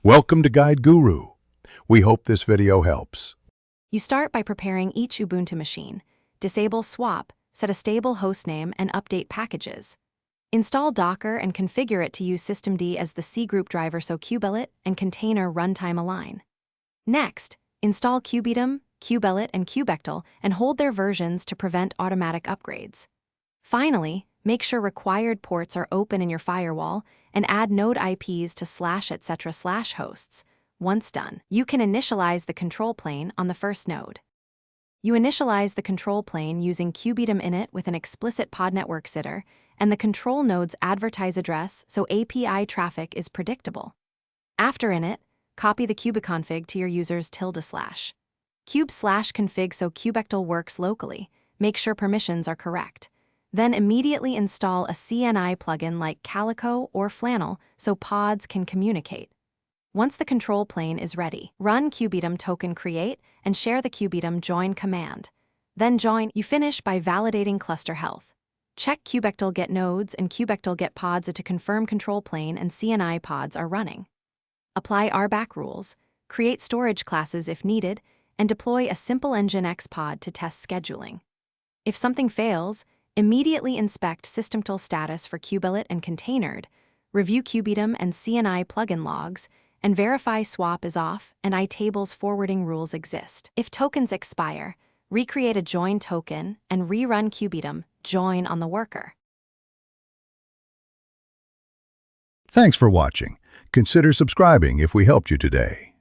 Welcome to Guide Guru. We hope this video helps. You start by preparing each Ubuntu machine. Disable swap, set a stable hostname, and update packages. Install Docker and configure it to use systemd as the C group driver so kubelet and container runtime align. Next, install kubelet, kubelet, and kubectl and hold their versions to prevent automatic upgrades. Finally, make sure required ports are open in your firewall and add node IPs to /etc/hosts. Once done, you can initialize the control plane on the first node. You initialize the control plane using kubelet init with an explicit pod network sitter and the control node's advertise address so API traffic is predictable. After init, copy the kubeconfig to your user's /. Kube/config so kubectl works locally. Make sure permissions are correct. Then immediately install a CNI plugin like Calico or Flannel so pods can communicate. Once the control plane is ready, run kubelet token create and share the kubelet join command. Then you finish by validating cluster health. Check kubectl get nodes and kubectl get pods to confirm control plane and CNI pods are running. Apply RBAC rules, create storage classes if needed, and deploy a simple nginx pod to test scheduling. If something fails, immediately inspect systemtl status for kubelet and containered, review kubelet and CNI plugin logs, and verify swap is off and itable's forwarding rules exist. If tokens expire, recreate a join token and rerun kubelet join on the worker. Thanks for watching. Consider subscribing if we helped you today.